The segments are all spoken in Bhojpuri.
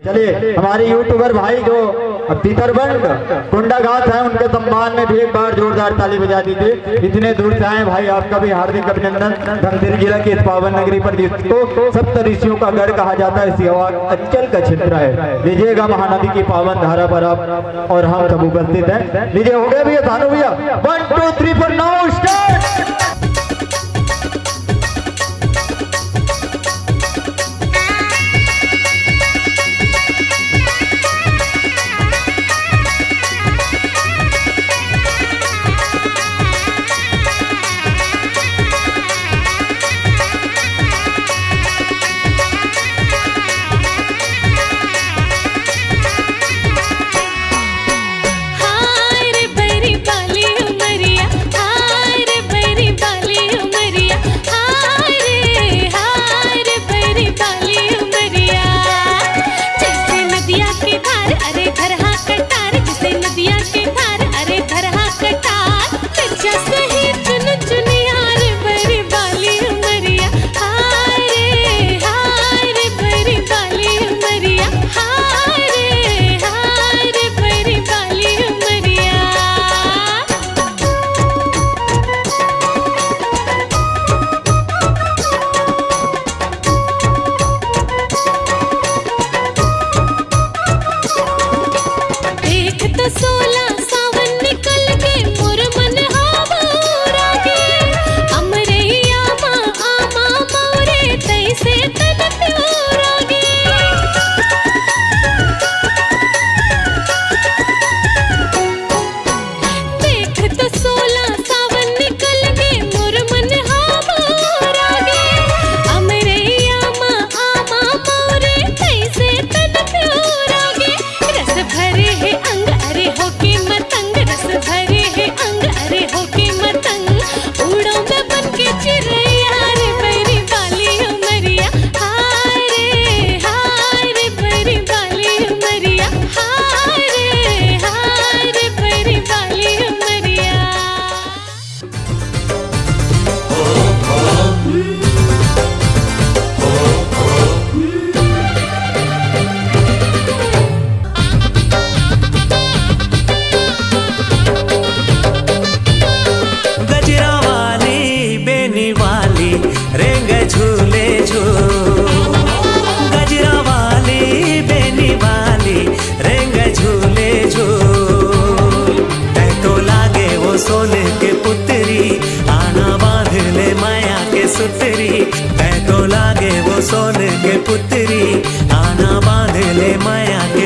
चलिए हमारे यूट्यूबर भाई जो तीतरबंद कुंडाघाट है उनके सम्मान में भी एक बार जोरदार ताली बजा दीजिए। इतने दूर से आए भाई, आपका भी हार्दिक अभिनंदन। धमदेरी जिला की इस पावन नगरी पर जिसको सप्त ऋषियों का गढ़ कहा जाता है, सियावार अंचल का क्षेत्र है। लीजिएगा महानदी की पावन धारा पर आप और हम सब उपस्थित हैं। लीजिए हो गया भैया, थानू भैया 1 2 3 4 नाउ स्टार्ट।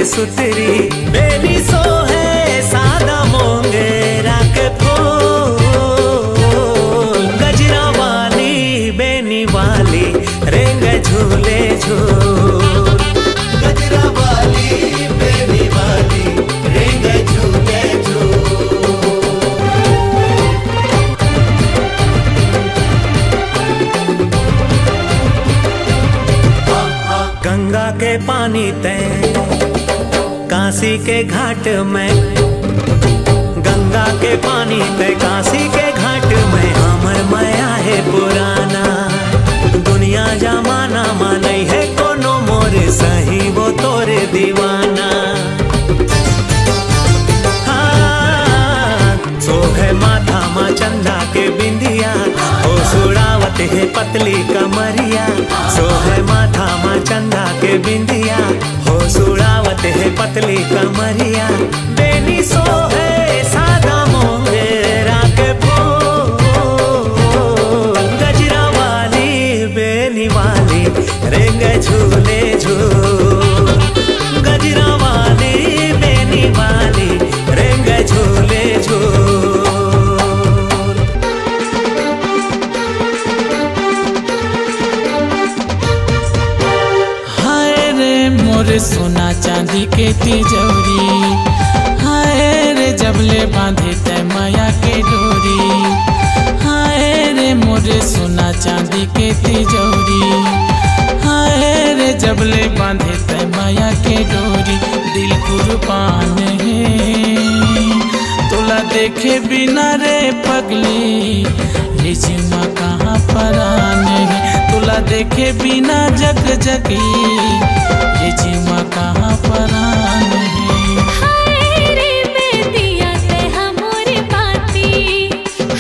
सुतरी बेनी सो है सादा मोंगेरा के फूल, गजरा वाली बेनी वाली रेंग झूले झूल, गजरा वाली बेनी वाली रेंग झूले झूल। गंगा के पानी तय काशी के घाट में, गंगा के पानी पे काशी के घाट में हमर माया है पुराना। दुनिया जमाना माने है कोनो मोर सही वो तोरे दीवाना। हाँ सो है माथा मा चंदा के बिंदिया, ओ सुड़ावत है पतली कमरिया। सो है माथा मा चंदा के बिंदिया, हो सुड़ावत है पतली कमरिया। बेनी सो है सादा मोंगेरा के फूल, गजरा वाली बेनी वाली रेंग झूले झूल, गजरा वाली बेनी वाली रेंग झूले झूल। मोरे सोना चांदी के तिजोरी, हाय रे जबले बांधे तय माया के डोरी। हाय रे मोरे सोना चांदी के तिजोरी, हाय रे जबले बांधे तय माया के डोरी। दिल कुर्बान है तोला देखे बिना रे पगली, रिझिमा कहाँ परान है। तोला देखे बिना जग जगी, ये जीवा कहाँ परान है। हाय रे मैं दिया ते हमोर बाती,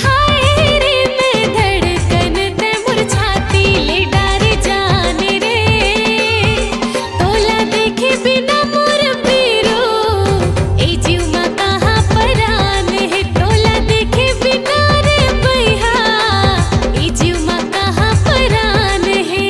हाय रे मैं धड़कन ते मोर छाती ले डार जान रे, तोला देखे बिना मोर पीरो ए जीवा कहाँ परान है, तोला देखे बिना रे भैया ए जीवा कहाँ परान है।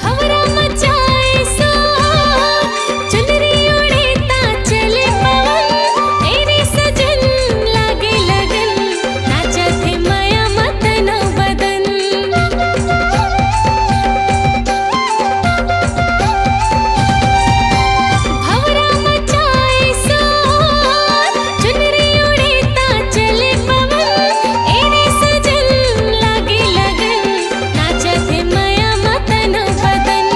हमरा मचाए सो चुनरी उड़े ता चले पवन, तेरे सजन लागे लगन नाचत है माया मतन बदन। हमरा मचाए सो चुनरी उड़े ता चले पवन, तेरे सजन लागे लगन नाचत है माया मतन बदन,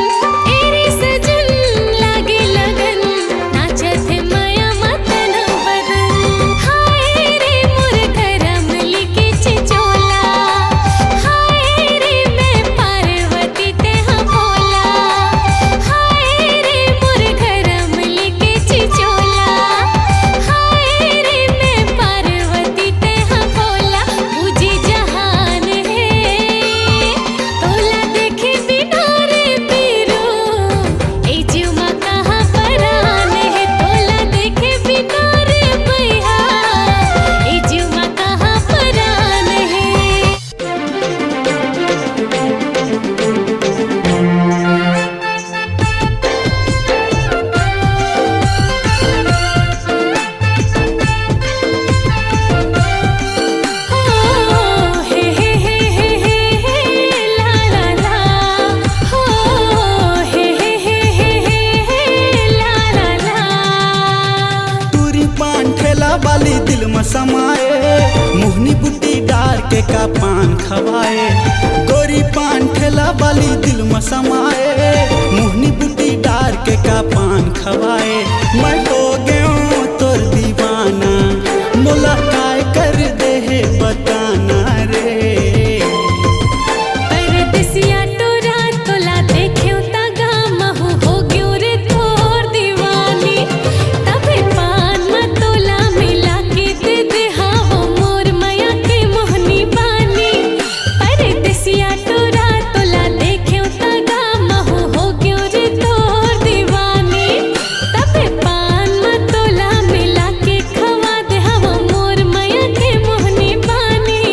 तेरे सजन लागे लगन नाचत है माया मतन बदन। हाय रे मोर करम लिखे चिचोला, हाय रे मैं पार्वती ते हाँ भोला, हाय रे मोर करम लिखे चिचोला, हाय रे मैं पार्वती ते हाँ भोला, पूजी जहान है तोला देखे बिना रे पीरो ए जीवा कहाँ परान है, तोला देखे बिना रे भैया ए जीवा कहाँ परान है। हो हे ला ला ला, हो हे ला ला ला। तूरी पान ठेला वाली दिल में समाए, मोहनी बुट्टी डार के का पान खवाए। गोरी पान ठेला वाली दिल में समाए, मोहनी बुट्टी डार के का पान खवाए। मैं हो गयो तोर दीवाना, मोला काय कर दे है बताना रे। परदेसिया टोरा तोला देख्यो ता गामहु हो ग्यो रे तोर दीवानी, तबे पान म तोला मिला के दे दे हावो मोर माया के मोहनी बानी। परदेसिया टोरा तोला देख्यो ता गामहु हो ग्यो रे तोर दीवानी, तबे पान म तोला मिला के खवा दे हावो मोर माया के मोहनी बानी।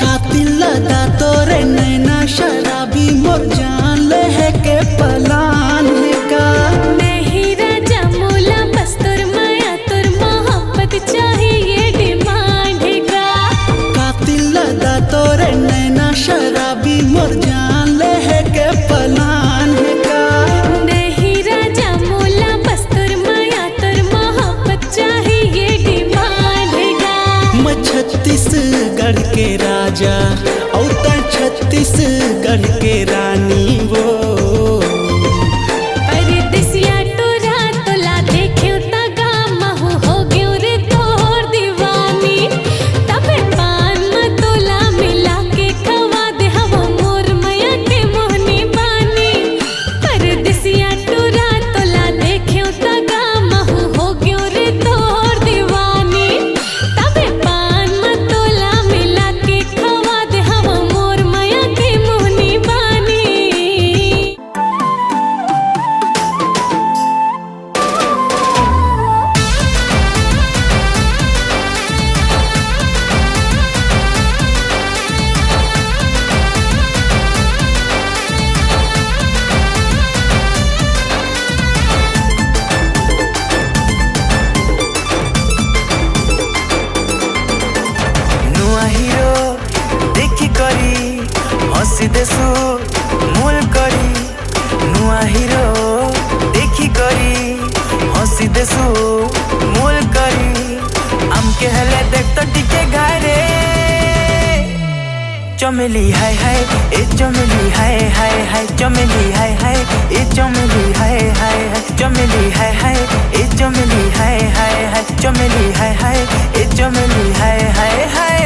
कातिल लदा तोरे नैना शराबी मोर जान ले है के पलान है का। नहीं राजा मोला बस तुर माया तुर मोहब्बत चाहिए डिमांड का। कातिल लदा तोरे नैना शराबी मोर जान ले है के पलान है का। नहीं राजा मोला बस तुर माया तुर मोहब्बत चाहिए डिमांड का। मैं छत्तीसगढ़ के राजा और तै छत्तीसगढ़ के रानी वो। परदेसिया टोरा तोला देख्यो ता गामहु हो ग्यो रे तोर दीवानी, तबे पान म तोला मिला के खवा दे हावो मोर माया के मोहनी बानी। परदेसिया टोरा तोला देख्यो ता गामहु हो ग्यो रे तोर दीवानी, तबे पान म तोला मिला के खवा दे हावो मोर माया के मोहनी बानी। ଦେଶୁ ମୂଲ କରି ନୂଆ ହିରୋ ଦେଖି କରି ହସି ଦେଶୁ ମୂଲ କରି ଆମକେ ହେଲେ ଦେଖ ତ ଟିକେ ଘାରେ चमेली हाय हाय ए चमेली हाय हाय हाय चमेली हाय हाय ए चमेली हाय हाय हाय चमेली हाय हाय ए चमेली हाय हाय हाय चमेली हाय हाय ए चमेली हाय हाय हाय